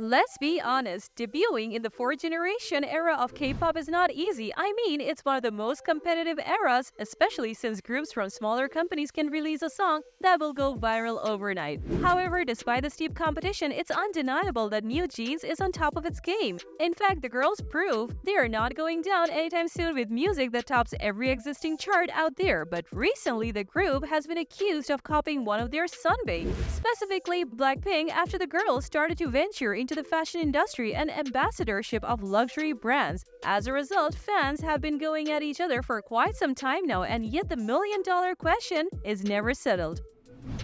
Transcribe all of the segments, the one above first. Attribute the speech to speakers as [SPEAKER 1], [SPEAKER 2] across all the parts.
[SPEAKER 1] Let's be honest, debuting in the fourth generation era of K-pop is not easy. I mean, it's one of the most competitive eras, especially since groups from smaller companies can release a song that will go viral overnight. However, despite the steep competition, it's undeniable that Newjeans is on top of its game. In fact, the girls prove they are not going down anytime soon with music that tops every existing chart out there. But recently, the group has been accused of copying one of their sunbae, specifically Blackpink, after the girls started to venture into the fashion industry and ambassadorship of luxury brands. As a result, fans have been going at each other for quite some time now, and yet the million-dollar question is never settled.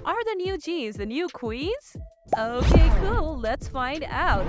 [SPEAKER 1] Are the Newjeans the new queens? Okay, cool, let's find out.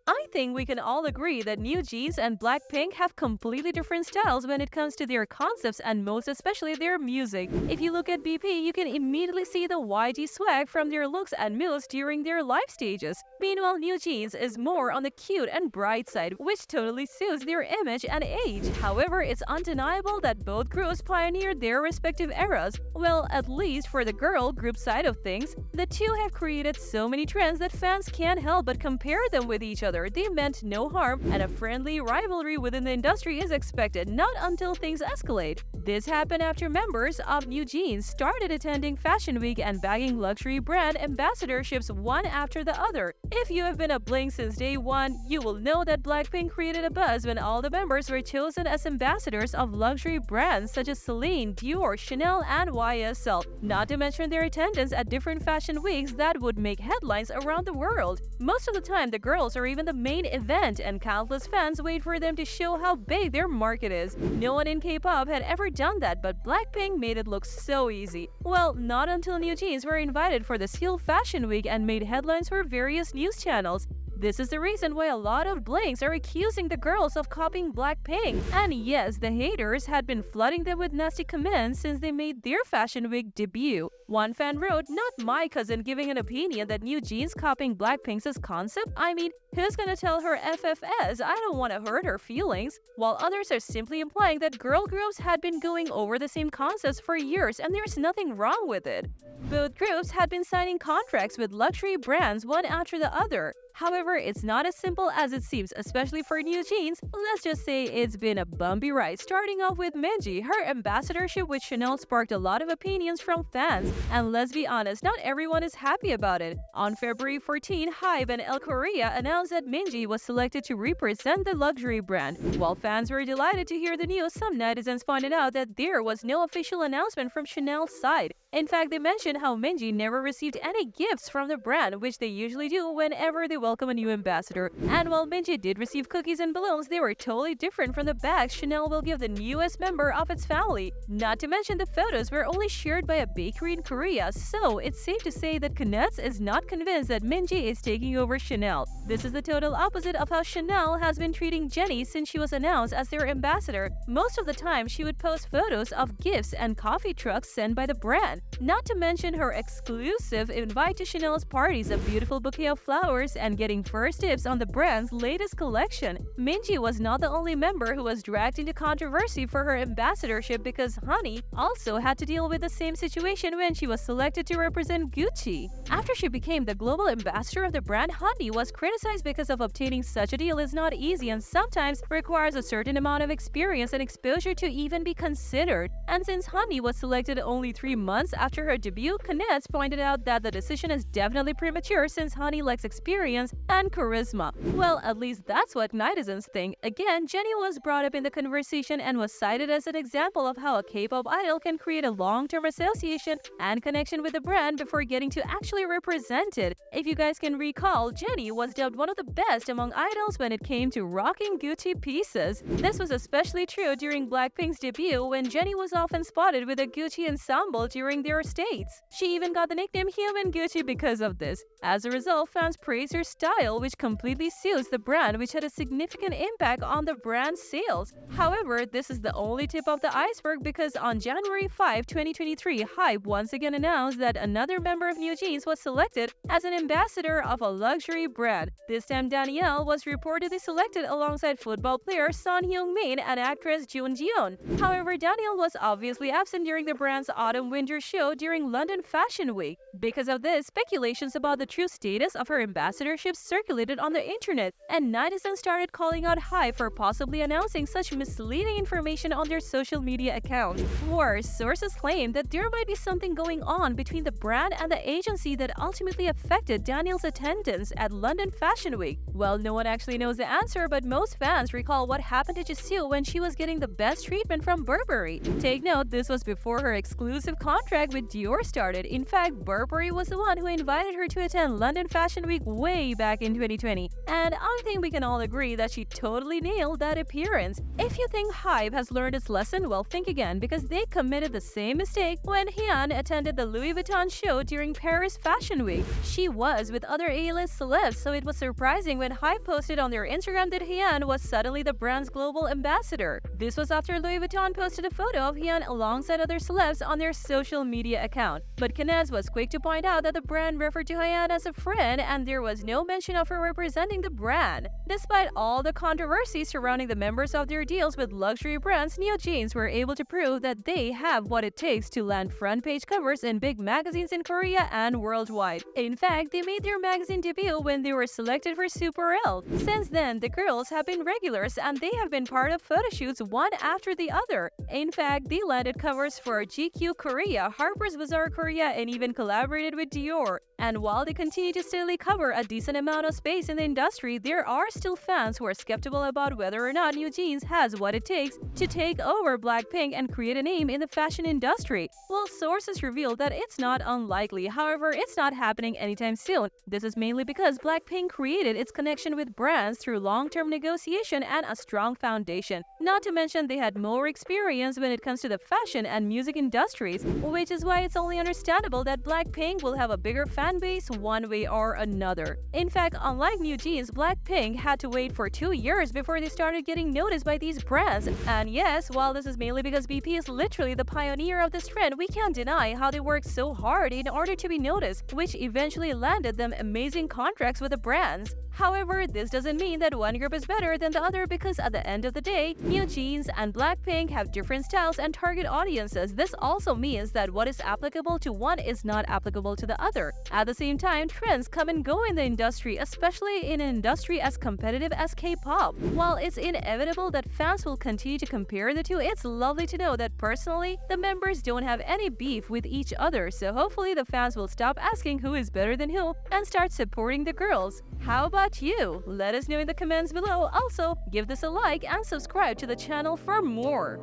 [SPEAKER 1] I think we can all agree that Newjeans and Blackpink have completely different styles when it comes to their concepts and most especially their music. If you look at BP, you can immediately see the YG swag from their looks and moves during their live stages. Meanwhile, Newjeans is more on the cute and bright side, which totally suits their image and age. However, it's undeniable that both groups pioneered their respective eras. Well, at least for the girl group side of things, the two have created so many trends that fans can't help but compare them with each other. They meant no harm, and a friendly rivalry within the industry is expected, not until things escalate. This happened after members of Newjeans started attending Fashion Week and bagging luxury brand ambassadorships one after the other. If you have been a Blink since day one, you will know that Blackpink created a buzz when all the members were chosen as ambassadors of luxury brands such as Celine, Dior, Chanel, and YSL, not to mention their attendance at different fashion weeks that would make headlines around the world. Most of the time, the girls are even the main event, and countless fans wait for them to show how big their market is. No one in K-pop had ever done that, but Blackpink made it look so easy. Well, not until Newjeans were invited for the Seoul Fashion Week and made headlines for various news channels. This is the reason why a lot of Blinks are accusing the girls of copying Blackpink. And yes, the haters had been flooding them with nasty comments since they made their Fashion Week debut. One fan wrote, "Not my cousin giving an opinion that Newjeans copying Blackpink's concept. I mean, who's gonna tell her FFS? I don't want to hurt her feelings." While others are simply implying that girl groups had been going over the same concepts for years and there's nothing wrong with it. Both groups had been signing contracts with luxury brands one after the other. However, it's not as simple as it seems, especially for Newjeans. Let's just say it's been a bumpy ride, starting off with Minji. Her ambassadorship with Chanel sparked a lot of opinions from fans, and let's be honest, not everyone is happy about it. On February 14, Hybe and El Korea announced that Minji was selected to represent the luxury brand. While fans were delighted to hear the news, some netizens pointed out that there was no official announcement from Chanel's side. In fact, they mentioned how Minji never received any gifts from the brand, which they usually do whenever they welcome a new ambassador. And while Minji did receive cookies and balloons, they were totally different from the bags Chanel will give the newest member of its family. Not to mention the photos were only shared by a bakery in Korea, so it's safe to say that Knutz is not convinced that Minji is taking over Chanel. This is the total opposite of how Chanel has been treating Jennie since she was announced as their ambassador. Most of the time, she would post photos of gifts and coffee trucks sent by the brand. Not to mention her exclusive invite to Chanel's parties, a beautiful bouquet of flowers, and getting first tips on the brand's latest collection. Minji was not the only member who was dragged into controversy for her ambassadorship because Honey also had to deal with the same situation when she was selected to represent Gucci. After she became the global ambassador of the brand, Honey was criticized because of obtaining such a deal is not easy and sometimes requires a certain amount of experience and exposure to even be considered. And since Honey was selected only 3 months after her debut, Knutz pointed out that the decision is definitely premature since Honey lacks experience and charisma. Well, at least that's what netizens think. Again, Jennie was brought up in the conversation and was cited as an example of how a K-pop idol can create a long-term association and connection with the brand before getting to actually represent it. If you guys can recall, Jennie was dubbed one of the best among idols when it came to rocking Gucci pieces. This was especially true during Blackpink's debut when Jennie was often spotted with a Gucci ensemble during their states. She even got the nickname Human Gucci because of this. As a result, fans praised her style, which completely suits the brand, which had a significant impact on the brand's sales. However, this is the only tip of the iceberg because on January 5, 2023, Hybe once again announced that another member of Newjeans was selected as an ambassador of a luxury brand. This time, Danielle was reportedly selected alongside football player Son Heung-min and actress Jun Ji-yeon. However, Danielle was obviously absent during the brand's autumn-winter show during London Fashion Week. Because of this, speculations about the true status of her ambassadorship circulated on the internet, and netizens started calling out HYBE for possibly announcing such misleading information on their social media accounts. Worse, sources claim that there might be something going on between the brand and the agency that ultimately affected Daniel's attendance at London Fashion Week. Well, no one actually knows the answer, but most fans recall what happened to Jisoo when she was getting the best treatment from Burberry. Take note, this was before her exclusive contract with Dior started. In fact, Burberry was the one who invited her to attend London Fashion Week way back in 2020. And I think we can all agree that she totally nailed that appearance. If you think HYBE has learned its lesson, well, think again, because they committed the same mistake when Hyun attended the Louis Vuitton show during Paris Fashion Week. She was with other A-list celebs, so it was surprising when HYBE posted on their Instagram that Hyun was suddenly the brand's global ambassador. This was after Louis Vuitton posted a photo of Hyun alongside other celebs on their social media account. But Canez was quick to point out that the brand referred to Hyun as a friend and there was no mention of her representing the brand. Despite all the controversies surrounding the members of their deals with luxury brands, Newjeans were able to prove that they have what it takes to land front-page covers in big magazines in Korea and worldwide. In fact, they made their magazine debut when they were selected for Super L. Since then, the girls have been regulars and they have been part of photo shoots one after the other. In fact, they landed covers for GQ Korea, Harper's Bazaar Korea, and even collaborated with Dior. And while they continue to steadily cover a decent amount of space in the industry, there are still fans who are skeptical about whether or not Newjeans has what it takes to take over Blackpink and create a name in the fashion industry. Well, sources reveal that it's not unlikely, however, it's not happening anytime soon. This is mainly because Blackpink created its connection with brands through long-term negotiation and a strong foundation. Not to mention they had more experience when it comes to the fashion and music industries, which is why it's only understandable that Blackpink will have a bigger fan base one way or another. In fact, unlike Newjeans, Blackpink had to wait for 2 years before they started getting noticed by these brands. And yes, while this is mainly because BP is literally the pioneer of this trend, we can't deny how they worked so hard in order to be noticed, which eventually landed them amazing contracts with the brands. However, this doesn't mean that one group is better than the other because at the end of the day, Newjeans and Blackpink have different styles and target audiences. This also means that what is applicable to one is not applicable to the other. At the same time, trends come and go in the industry, especially in an industry as competitive as K-pop. While it's inevitable that fans will continue to compare the two, it's lovely to know that personally, the members don't have any beef with each other, so hopefully the fans will stop asking who is better than who and start supporting the girls. How about you? Let us know in the comments below. Also, give this a like and subscribe to the channel for more.